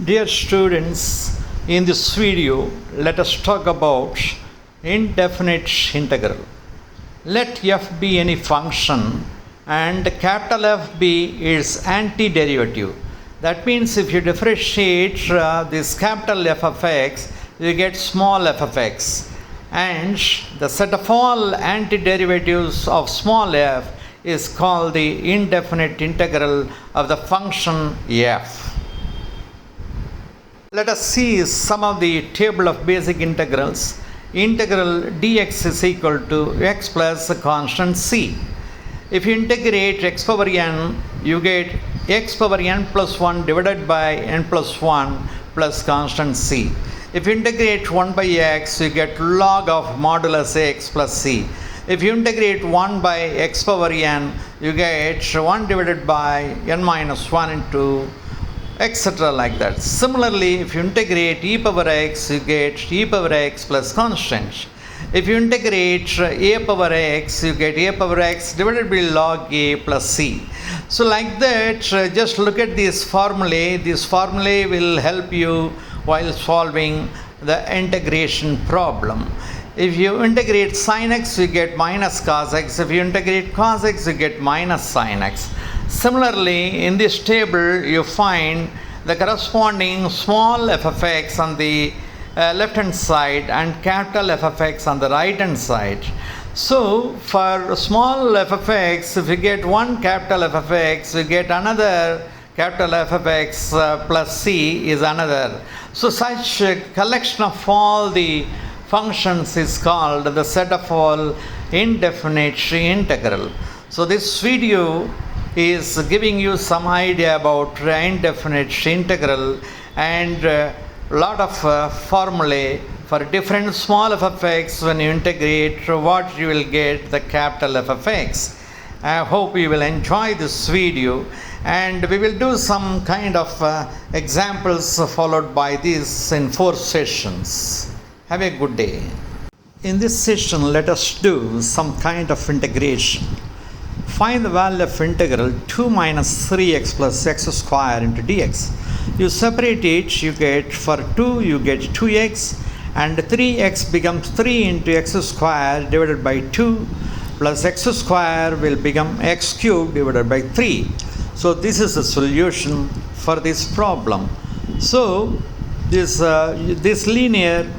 Dear students, in this video, let us talk about indefinite integral. Let f be any function and capital F be its antiderivative. That means if you differentiate this capital F of x, you get small f of x. And the set of all antiderivatives of small f is called the indefinite integral of the function f. Let us see some of the table of basic integrals. Integral dx is equal to x plus a constant c. If you integrate x power n, you get x power n plus 1 divided by n plus 1 plus constant c. If you integrate 1 by x, you get log of modulus x plus c. If you integrate 1 by x power n, you get 1 divided by n minus 1 into etc. like that. Similarly, if you integrate e power x, you get e power x plus constant. If you integrate a power x, you get a power x divided by log a plus c. So like that, just look at this formulae. This formulae will help you while solving the integration problem. If you integrate sin x, you get minus cos x. If you integrate cos x, you get minus sin x. Similarly, in this table, you find the corresponding small f of x on the left hand side and capital F of x on the right hand side. So, for small f of x, if you get one capital F of x, you get another capital F of x plus c is another. So, such a collection of all the functions is called the set of all indefinite integral. So, this video is giving you some idea about indefinite integral and lot of formulae for different small f of x. When you integrate, what you will get the capital F of x. I hope you will enjoy this video, and we will do some kind of examples followed by this in 4 sessions. Have a good day. In this session, let us do some kind of integration. Find the value of integral 2 minus 3x plus x square into dx. You separate it, you get for 2 you get 2x, and 3x becomes 3 into x square divided by 2 plus x square will become x cubed divided by 3. So this is the solution for this problem. So this linear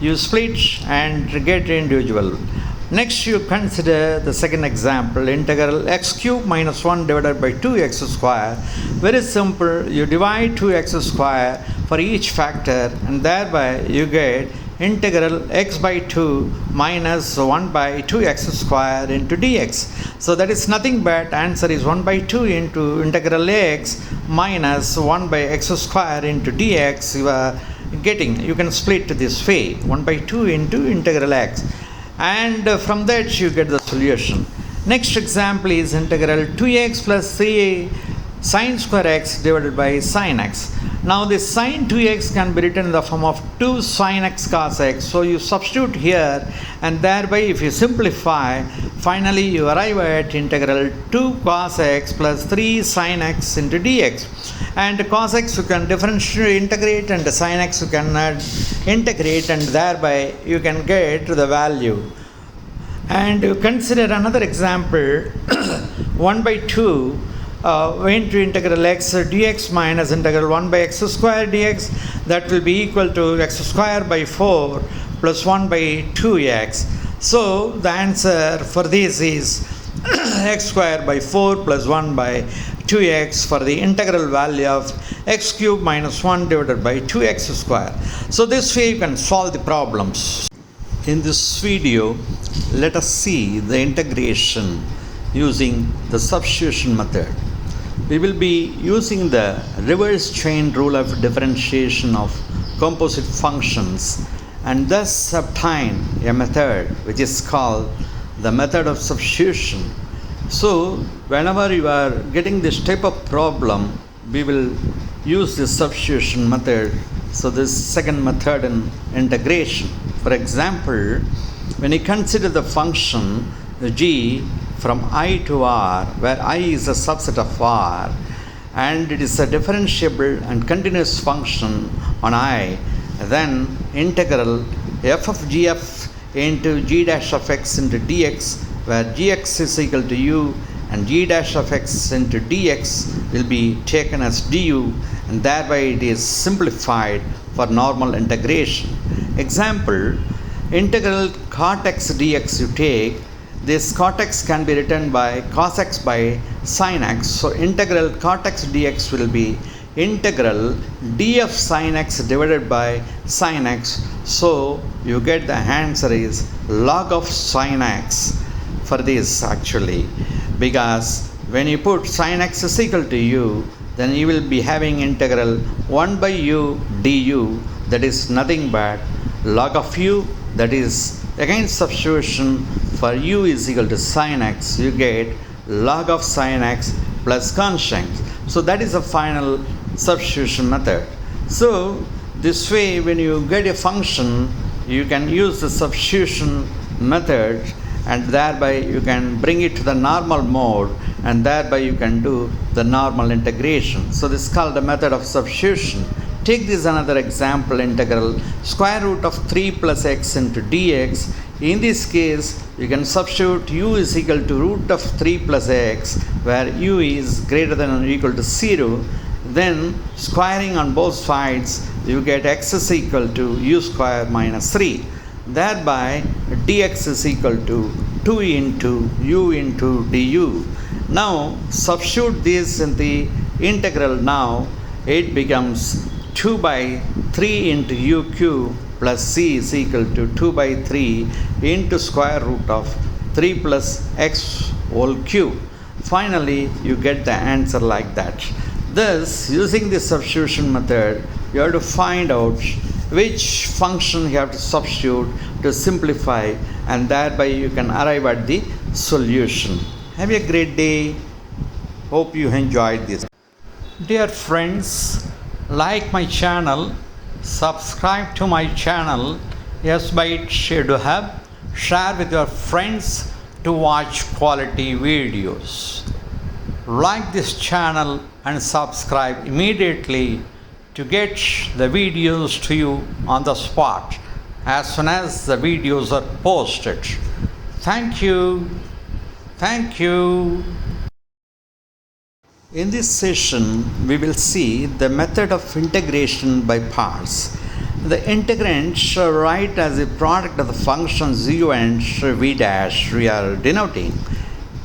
you split and get individual. Next, you consider the second example, integral x cube minus 1 divided by 2x square. Very simple, you divide 2x square for each factor, and thereby you get integral x by 2 minus 1 by 2x square into dx. So that is nothing but answer is 1 by 2 into integral x minus 1 by x square into dx. You are getting, you can split this way, 1 by 2 into integral x. And from that you get the solution. Next example is integral 2x plus 3 sine square x divided by sine x. Now this sine 2x can be written in the form of 2 sine x cos x. So you substitute here, and thereby if you simplify, finally you arrive at integral 2 cos x plus 3 sine x into dx. And cos x you can differentiate, integrate, and sin x you can integrate, and thereby you can get the value. And you consider another example, 1 by 2 into integral x dx minus integral 1 by x square dx, that will be equal to x square by 4 plus 1 by 2x. So the answer for this is x square by 4 plus 1 by 2x for the integral value of x cube minus 1 divided by 2x square. So this way you can solve the problems. In this video, let us see the integration using the substitution method. We will be using the reverse chain rule of differentiation of composite functions, and thus obtain a method which is called the method of substitution. So whenever you are getting this type of problem, we will use this substitution method. So this second method in integration. For example, when you consider the function g from I to r, where I is a subset of r, and it is a differentiable and continuous function on I, then integral f of gf into g dash of x into dx, where gx is equal to u and g dash of x into dx will be taken as du, and thereby it is simplified for normal integration. Example, integral cot x dx you take. This cot x can be written by cos x by sin x. So integral cot x dx will be integral df sin x divided by sin x. So you get the answer is log of sin x for this actually, because when you put sin x is equal to u, then you will be having integral 1 by u du, that is nothing but log of u, that is again substitution for u is equal to sin x, you get log of sin x plus constant. So that is the final substitution method. So this way when you get a function, you can use the substitution method, and thereby you can bring it to the normal mode, and thereby you can do the normal integration. So this is called the method of substitution. Take this another example, integral square root of 3 plus x into dx. In this case, you can substitute u is equal to root of 3 plus x, where u is greater than or equal to 0. Then squaring on both sides, you get x is equal to u square minus 3. Thereby dx is equal to 2 into u into du. Now substitute this in the integral. Now it becomes 2 by 3 into u cube plus c is equal to 2 by 3 into square root of 3 plus x whole cube. Finally, you get the answer like that. Thus, using this substitution method, you have to find out which function you have to substitute to simplify, and thereby you can arrive at the solution. Have a great day. Hope you enjoyed this. Dear friends, like my channel, subscribe to my channel. Yes, by it you do have. Share with your friends to watch quality videos. Like this channel and subscribe immediately to get the videos to you on the spot as soon as the videos are posted. Thank you. Thank you. In this session, we will see the method of integration by parts. The integrand shall write as a product of the functions u and v dash we are denoting.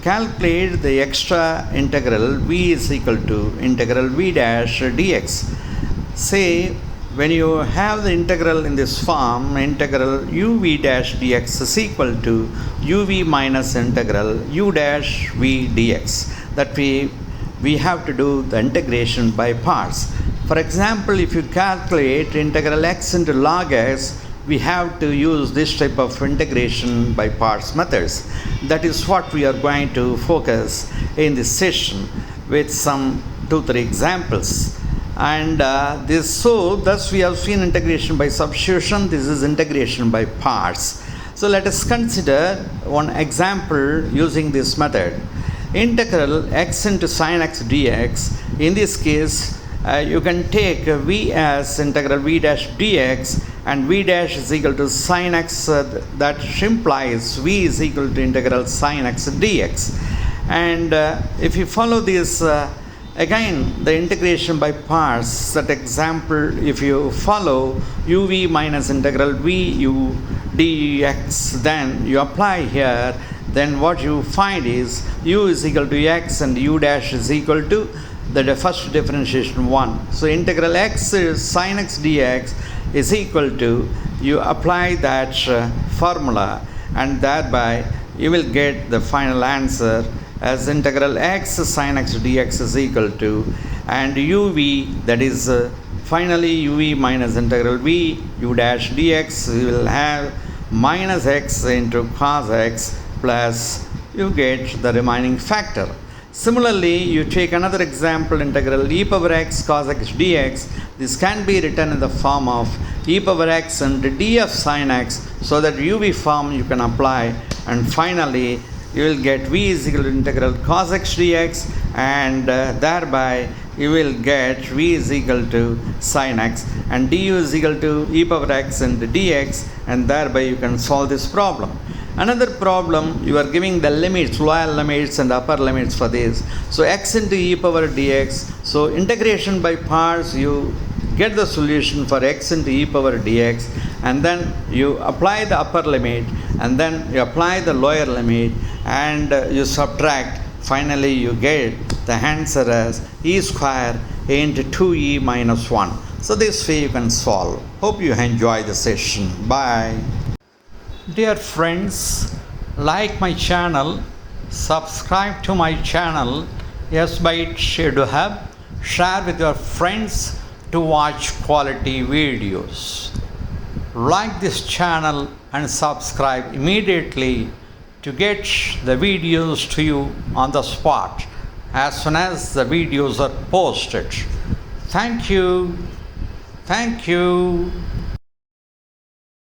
Calculate the extra integral v is equal to integral v dash dx. Say, when you have the integral in this form, integral uv dash dx is equal to uv minus integral u dash v dx. That we have to do the integration by parts. For example, if you calculate integral x into log x, we have to use this type of integration by parts methods. That is what we are going to focus in this session with some 2-3 examples. And thus we have seen integration by substitution. This is integration by parts. So let us consider one example using this method. Integral x into sin x dx. In this case, you can take v as integral v dash dx, and v dash is equal to sin x. That implies v is equal to integral sin x dx. And if you follow this, again the integration by parts, that example, if you follow uv minus integral v u dx, then you apply here, then what you find is u is equal to x and u dash is equal to the first differentiation 1. So integral x sin x dx is equal to, you apply that formula, and thereby you will get the final answer as integral x sin x dx is equal to, and uv, that is finally uv minus integral v u dash dx, you will have minus x into cos x plus you get the remaining factor. Similarly, you take another example, integral e power x cos x dx. This can be written in the form of e power x and d of sin x, so that uv form you can apply, and finally you will get v is equal to integral cos x dx, and thereby you will get v is equal to sin x and du is equal to e power x into dx, and thereby you can solve this problem. Another problem, you are giving the limits, lower limits and upper limits for this. So x into e power dx. So integration by parts, you get the solution for x into e power dx, and then you apply the upper limit, and then you apply the lower limit, and you subtract. Finally, you get the answer as e square into 2e minus 1. So this way you can solve. Hope you enjoy the session. Bye. Dear friends, like my channel, subscribe to my channel. Yes, by it should have. Share with your friends to watch quality videos. Like this channel and subscribe immediately to get the videos to you on the spot as soon as the videos are posted. Thank you. Thank you.